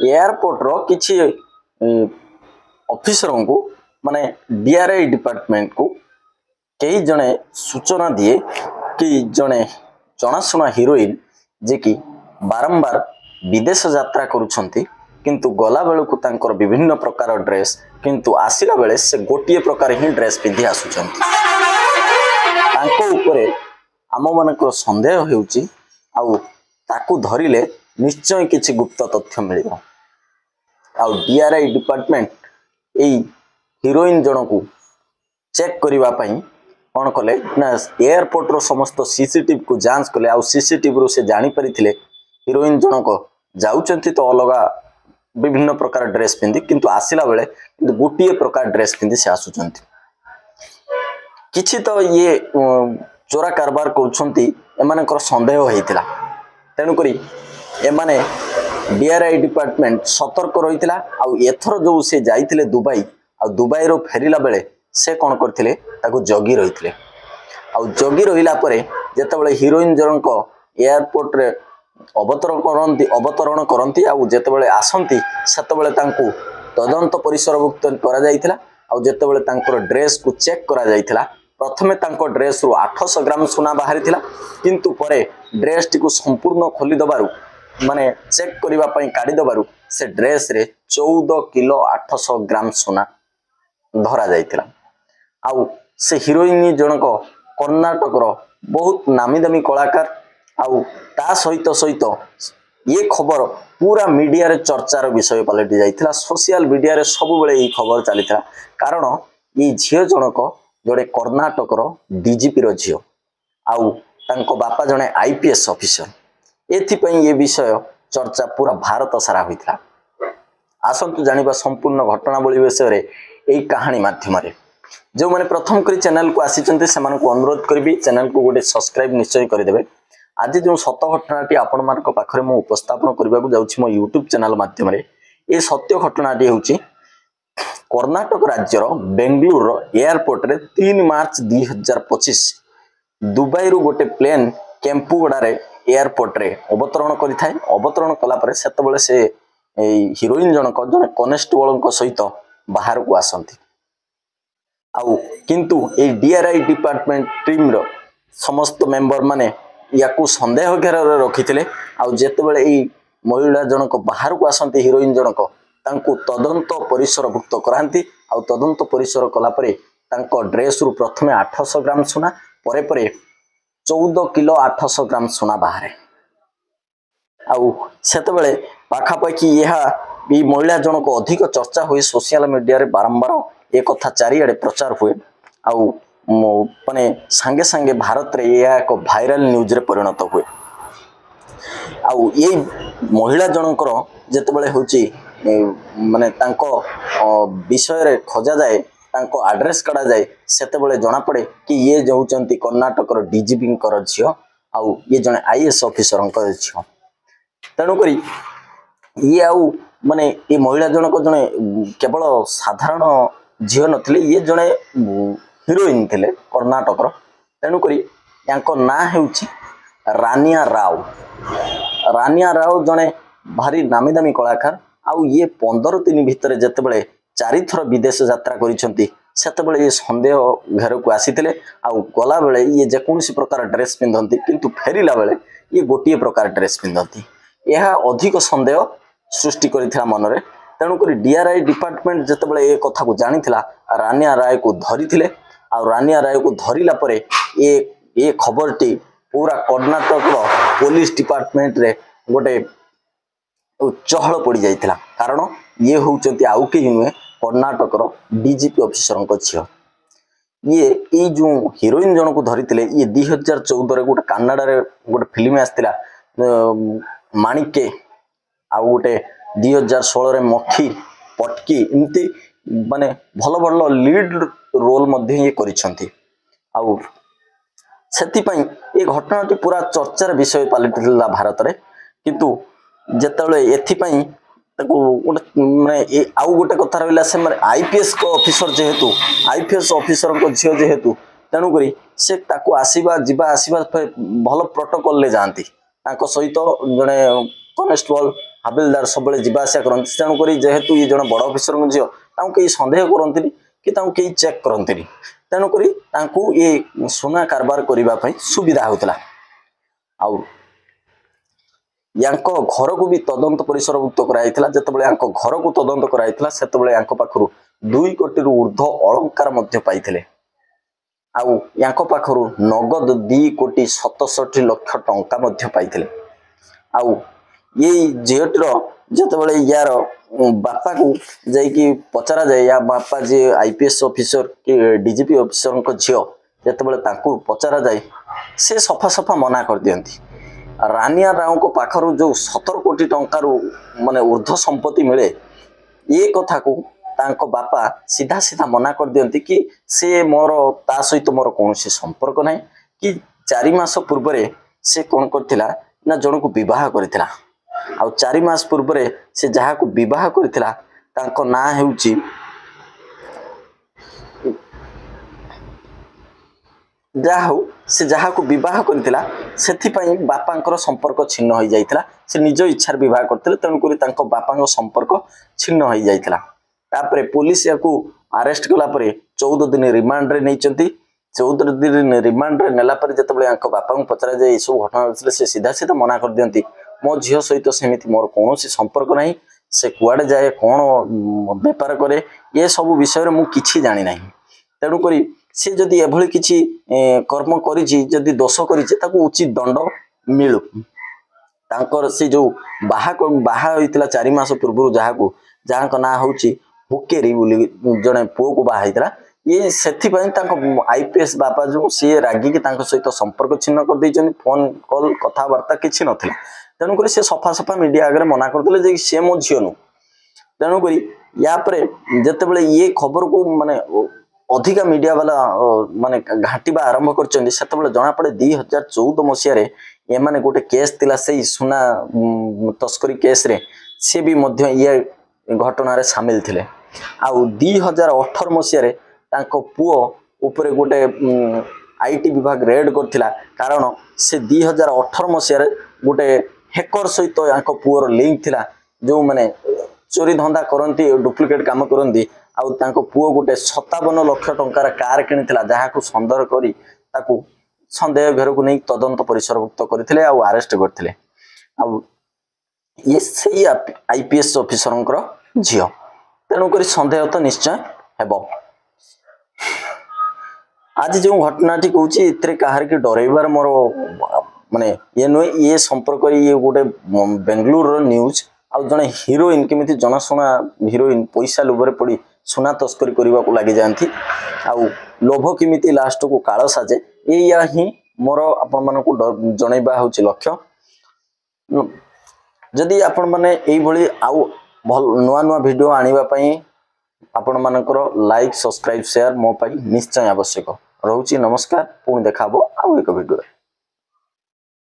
Airport रो किछि officer को माने डीआरआई डिपार्टमेंट को कई जने सूचना दिए कि जने जनाशुना हिरोइन जे कि बारंबार विदेश यात्रा करुछंती किंतु गला बेलू तांकर विभिन्न प्रकार ड्रेस किंतु आसिला बेले से गोटिए प्रकार ही ड्रेस पिंधि आसुछंती तांको ऊपरे आम मानकर संदेह हेउची आउ ताकू धरिले निश्चय किछि गुप्त तथ्य मिलिबो आउ डीआरआई डिपार्टमेंट एई हिरोइन जनकू चेक करिवा पई कौन कले ना एयरपोर्ट रो समस्त सीसीटीवी को जांच कले आउ सीसीटीवी रो से जानी परिथिले हिरोइन जनक जाउचंती तो अलगा विभिन्न प्रकार ड्रेस पिंधि किंतु आसिला बेले किंतु गोटिए प्रकार ड्रेस पिंधि से आसुचंती किछि तो ये चोरा कारबार करुछंती एमानकर संदेह हेइतिला तेनु करी एमाने डीआरआई डिपार्टमेंट सतर्क रहितिला आउ एथर जो से जाइतिले दुबई आउ दुबई रो फेरिला बेले से कौन करथिले ताको जगी रहिथिले आउ जगी रहिला परे जेतेबेले हिरोइन जनक एयरपोर्ट रे अवतरण करती आउ जेतेबेले आसंती सेतेबेले तांको तदंत परिसरभुक्त करा जाइतिला आउ जेतेबेले तांकर ड्रेस को चेक करा जाइतिला प्रथमे तांको ड्रेस रु 800 ग्राम सोना बाहरी थिला किंतु परे ड्रेस टी को संपूर्ण खोली दबारु माने चेक करिवा पई काढी दबारु से ड्रेस रे 14 किलो 800 ग्राम सोना धरा जाइतिला आउ से हिरोइन जनक कर्नाटक रो बहुत नामी दामी कलाकार आउ ता सहित ये खबर पूरा मीडिया रे चर्चार विषय पलटि जाइतिला सोशल मीडिया रे सब बेले ये खबर चलीथिला कारण ये झियो जनक जोड़े कर्नाटक रो डीजीपी रो झियो आउ तांको बापा जने आईपीएस ऑफिसर एथि पई ये विषय चर्चा पूरा भारत सारा होइतिला आसंतु जानिबा संपूर्ण घटनावली विषय रे एई कहानी माध्यम रे जो माने प्रथम करी चैनल को आसीचंते सेमान को अनुरोध करबी चैनल को गोटे सब्सक्राइब निश्चय कर देबे आज जो सत्य घटनाटी आपण मानक पाखरे मु उपस्थापन करबा को जाउछि मो YouTube चैनल माध्यम रे ए सत्य घटनाटी होउछि कर्नाटक राज्यर बेंगलुरु एयरपोर्ट रे 3 मार्च 2025 दुबई रु गोटे प्लेन केम्पुगड़ा रे एयरपोर्ट रे अवतरण करिथाय अवतरण कला परे सेतबेले से हिरोइन जनक जने कनेस्टेबल सहित बाहर को आसंती आउ किंतु ए डीआरआई डिपार्टमेंट टीम रो समस्त मेंबर माने याकू संदेह घेर रखिथिले आउ जेतेबेले ए महिला जनक बाहर को आसंती हिरोइन जनक तांको तदंत परिसरभुक्त करांती आउ तदंत परिसर कला परे तांको ड्रेस रु प्रथमे 800 ग्राम सोना परे परे 14 किलो 800 ग्राम सोना बाहरे आउ सेतेबेले पाखापाखि यह ई महिला जनक अधिक चर्चा हुए सोशल मीडिया रे बारंबार एक कथा चारिआडे प्रचार हुए आउ माने संगे संगे भारत रे यह एक वायरल न्यूज रे परिणत हुए आउ ये महिला जनकर जेतेबेले होची माने तांको विषय रे खोजा जाए तांको एड्रेस काढा जाए सेतेबेले जना पड़े कि ये जोचंती कर्नाटक रो डीजीपी कर झियो आउ ये जने आईएएस ऑफिसर कर झियो तेणु करी ये आउ माने ये महिला जनक जने केवल साधारण झियो नथिले ये जने हिरोइन थिले कर्नाटक रो तेणु करी यांको ना हेउची रानिया राव जने भारी नामी दामी कलाकार आउ ये 15 दिन भितर जेतेबेले 4 थर विदेश यात्रा करिसंती सेतेबेले ये संदेह घर को आसीथिले आउ गला बेले ये जेकोसी प्रकार ड्रेस पिंधंती किंतु फेरिला बेले ये गोटिए प्रकार ड्रेस पिंधंती यह अधिक संदेह सृष्टि करिथिला मनरे तेणु करी डीआरआई डिपार्टमेंट जेतेबेले ए कथा को जानिथिला रानिया राय को धरिथिले आ रानिया राय को धरिला परे ए खबरटी पूरा कर्नाटक रो पुलिस डिपार्टमेंट रे गोटे चहल पड़ी जाइथिला कारण ये होउचंती आउ के नुहे कर्नाटक रो डीजीपी ऑफिसर को झियो ये जो हिरोइन जन को धरिथिले ये 2014 रे गोटे कन्नाडा रे गोटे फिल्म आस्तिला माणिके आ गोटे 2016 रे मक्खी पटकी इमती माने भल भल लीड रोल मध्ये ये करिसंती आउ सेति पई ए घटनाटी पूरा चर्चार विषय पलटिला भारत रे किंतु जेतेबेले एथि पई ताको गोटे माने आउ गोटे कथा रहिला से माने आईपीएस को ऑफिसर जेहेतु आईपीएस ऑफिसर को झियो जेहेतु तेणु करी से ताको आसीबा जिबा आसीबा भल प्रोटोकॉल ले जानती ताको सहित जने कनेस्टेबल हाबिलदार सब जीवा आसा करती तेणुक जेहेतु ये जन बड़ अफिसर झील कई सन्देह करती कि कई चेक करती तेणुक ये सुना कारबार करने सुविधा होता घर को भी तदंत परिसरभुक्त कराइला जितेबाला घर को तदंत कराइला से पाखु 2 कोटी ऊर्ध्व अलंकार पाइथिले आउ पाखु नगद 2 कोटी 67 लाख टंका पाइथिले आउ ये झीटर जितेबाला यार बापा को जाइकी पचरा जाए या बापा जी आईपीएस ऑफिसर कि डीजीपी ऑफिसर झील जितेबाला पचरा जाए से सफा सफा मना कर दियंती रानिया राव को पाखर जो 17 कोटी टंकार माने ऊर्ध्व संपत्ति मिले ये कथा को तांको बापा सीधा सीधा मना कर दियंती कि से मोर ता सहित मोर कौन संपर्क नहीं कि 4 मास पूर्व से कौन करथिला ना जन को विवाह करथिला आ 4 मास पूर्व से जहा को विवाह करथिला तांको ना हेउची जहा हो से जहा को विवाह करथिला सेथिपई बापांकर संपर्क छिन्न हो जाइथिला से निज इच्छार विवाह करथिले तेणुकरी तांको बापांक संपर्क छिन्न हो जाइथिला तापरे पुलिस याकू अरेस्ट कला परे 14 दिन रिमांड रे नैचंती 14 दिन रिमांड रे नेला परे जतबळे आंक बापांक पचरा जाय सब घटना होतले से सीधा सीधा मना कर दियंती मो झियो सहित सेमिति मोर कोनोसी संपर्क नाही से कुआडे जाए कोन व्यापार करे ये सब विषय रे मु किछि जानि नाही तेणुकरी से जदि एभली किछि कर्म करिछि जदि दोष करिछि ताको उचित दंड मिलु तांकर से जो बाहा होइतला 4 मास पूर्व जहां ना होछि हुकेरी बोली जने पुओ को बाहा होइतला ये सेथि पई तांको आईपीएस बापा जो से रागी के तांको सहित संपर्क छिन्न कर दैछन फोन कॉल कथा वार्ता किछि नथिला तेणुक से सफा सफा मीडिया आगे मना करते जे सी मो झील नु तेणुक या जितेबाला ये खबर को माने अधिका मीडिया वाला माने घाटिबा आरंभ कर जना पड़े 2014 मसीह ये माने गोटे केस तिला से सुना तस्करी केस रे से भी मध्य ये घटना रे शामिल थिले आउ 2018 मसीह तांको पुओ उपरे गोटे आईटी विभाग रेड करथिला कारण से 2018 मसीह गोटे हेकर सहित यांको पुओर लिंक थिला जो माने चोरी धंदा करंती डुप्लिकेट काम करंती आउ तांको पुओ गोटे 57 लाख टंकार कार किनिथिला जहा को संदर करी ताकू संदेह घर को नहीं तदंत परिसरभुक्त करथिले आउ अरेस्ट करथिले आउ ये सही आईपीएस ऑफिसरंकर झियो तेणु करी संदेह तो निश्चय हेबो आज जो घटनाटी कहूची इतरे कहार के डरैबार मोर माने ये नुहे ये संपर्क ये गोटे बेंगलुरु न्यूज आउ जने हीरोइन केमिति जनशुना हीरोइन पैसा लोभरे पड़ी सुना तस्करी करने को लगी जाती आउ लोभ केमिति लास्ट को काल साजे या ही मोर आपण मानकु जनैबा होची लक्ष्य जदि आपण माने एई भली आउ नुआ नुआ वीडियो आनिबा पई आपण मानकर लाइक सब्सक्राइब शेयर मो पई निश्चय आवश्यक रहउची नमस्कार पुणी देखाबो आउ एक वीडियो।